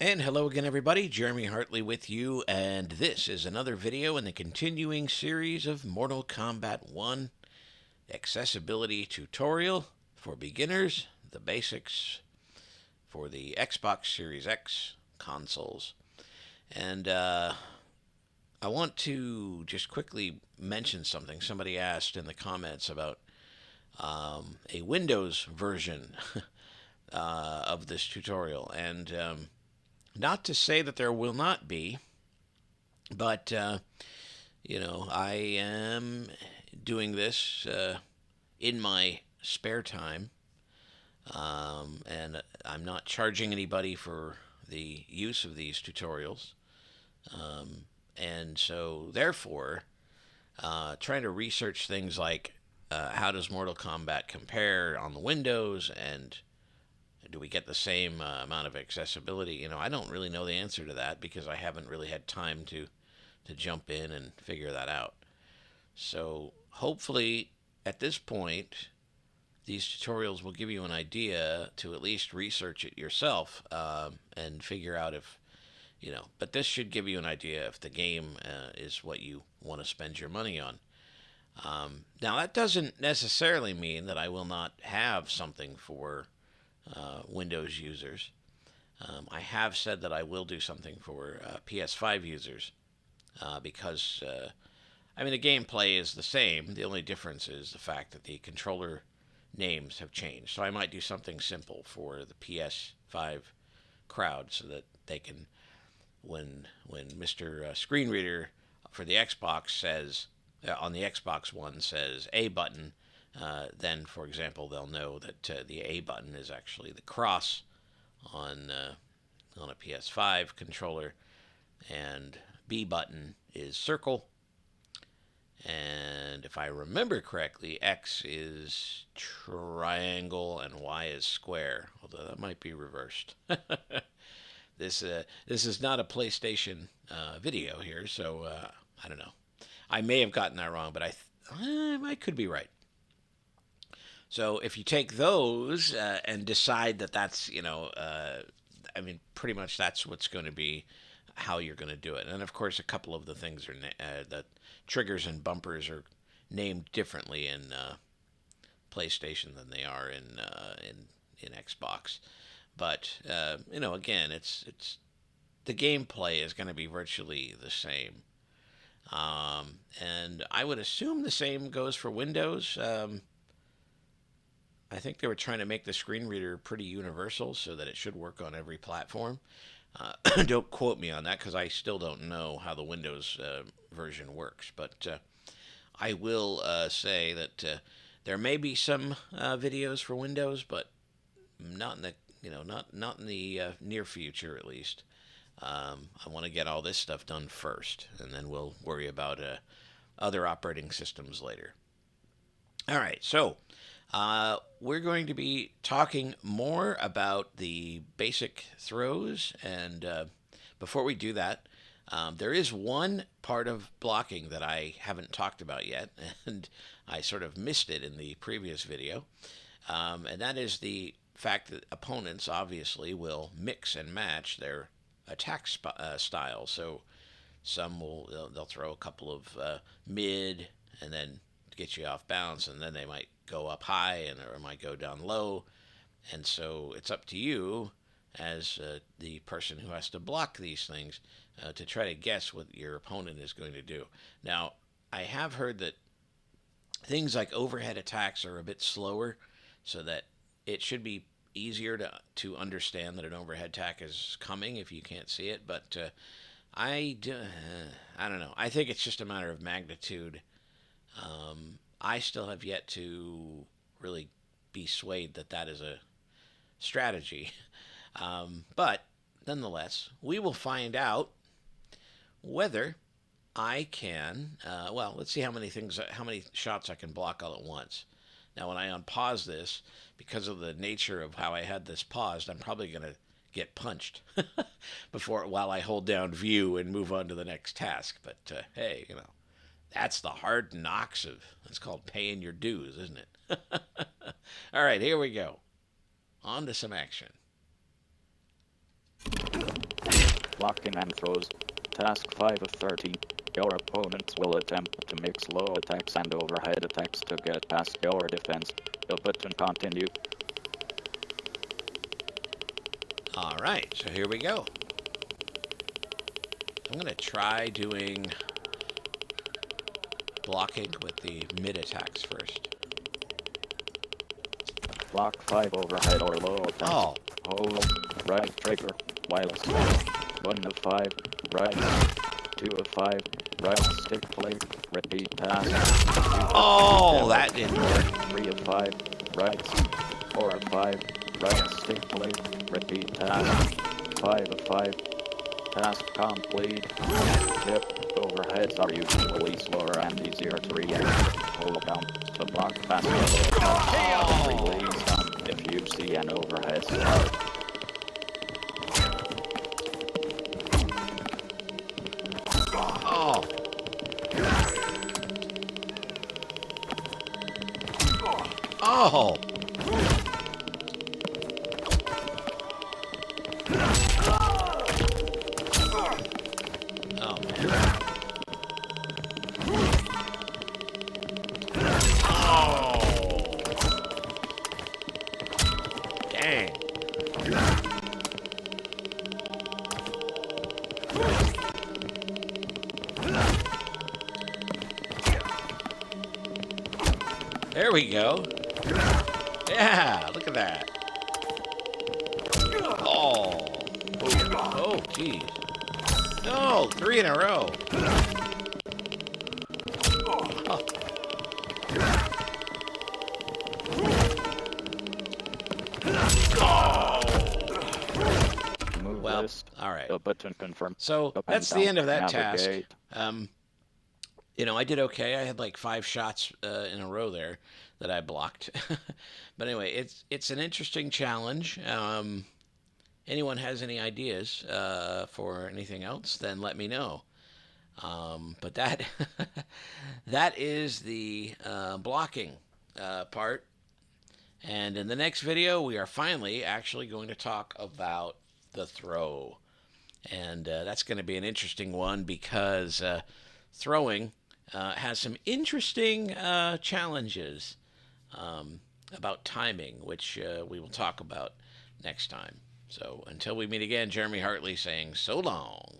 And hello again, everybody. Jeremy Hartley with you, and this is another video in the continuing series of Mortal Kombat 1 accessibility tutorial for beginners, the basics for the Xbox Series X consoles. And I want to just quickly mention something. Somebody asked in the comments about a Windows version of this tutorial, and not to say that there will not be, but I am doing this in my spare time, and I'm not charging anybody for the use of these tutorials, and so therefore, trying to research things like how does Mortal Kombat compare on the Windows, and do we get the same amount of accessibility? I don't really know the answer to that because I haven't really had time to jump in and figure that out. So hopefully at this point, these tutorials will give you an idea to at least research it yourself and figure out if, but this should give you an idea if the game is what you want to spend your money on. Now, that doesn't necessarily mean that I will not have something for Windows users. I have said that I will do something for PS5 users because, the gameplay is the same. The only difference is the fact that the controller names have changed. So I might do something simple for the PS5 crowd so that they can, when Mr. Screen Reader for the Xbox says, on the Xbox One says A button, then, for example, they'll know that the A button is actually the cross on a PS5 controller, and B button is circle, and if I remember correctly, X is triangle and Y is square, although that might be reversed. This is not a PlayStation video here, so I don't know. I may have gotten that wrong, but I could be right. So if you take those and decide that that's, pretty much that's what's going to be how you're going to do it. And of course, a couple of the things are the triggers and bumpers are named differently in PlayStation than they are in Xbox. But again, it's the gameplay is going to be virtually the same. And I would assume the same goes for Windows. I think they were trying to make the screen reader pretty universal so that it should work on every platform. Don't quote me on that because I still don't know how the Windows version works. But I will say that there may be some videos for Windows, but not in the not in the near future at least. I want to get all this stuff done first, and then we'll worry about other operating systems later. All right, so we're going to be talking more about the basic throws, and before we do that, there is one part of blocking that I haven't talked about yet, and I sort of missed it in the previous video, and that is the fact that opponents obviously will mix and match their attack style. So some they'll throw a couple of mid and then get you off balance, and then they might go up high or might go down low, and so it's up to you as the person who has to block these things to try to guess what your opponent is going to do. Now, I have heard that things like overhead attacks are a bit slower, so that it should be easier to understand that an overhead attack is coming if you can't see it. But I don't know. I think it's just a matter of magnitude. I still have yet to really be swayed that that is a strategy. But nonetheless, we will find out whether I can. Let's see how many shots I can block all at once. Now, when I unpause this, because of the nature of how I had this paused, I'm probably going to get punched while I hold down view and move on to the next task. But hey, that's the hard knocks of, it's called paying your dues, isn't it? All right, here we go. On to some action. blocking and throws. Task 5 of 13. Your opponents will attempt to mix low attacks and overhead attacks to get past your defense. The button continue. Alright, so here we go. I'm going to try doing blocking with the mid attacks first. Block 5 overhead or low attacks. Oh. Hold right trigger while still. 1 of 5 right. 2 of 5 right stick play. Repeat task. Oh, that didn't work. 3 of 5 right. 4 of 5 right stick play. Repeat task. 5 of 5. Task complete. Tip. Overheads are usually slower and easier to react. Hold down to block faster. Release them if you see an overhead start. Oh. Oh. Oh, man. Oh. Dang. There we go. Yeah, look at that. Oh. Oh, geez. No, 3 in a row. Oh. Well, all right. The button confirm. So that's the end of that Navigate. task. You know, I did okay. I had like 5 shots in a row there that I blocked. But anyway, it's an interesting challenge. Anyone has any ideas for anything else, then let me know. But that that is the blocking part. And in the next video, we are finally actually going to talk about the throw. And that's going to be an interesting one because throwing has some interesting challenges about timing, which we will talk about next time. So until we meet again, Jeremy Hartley saying so long.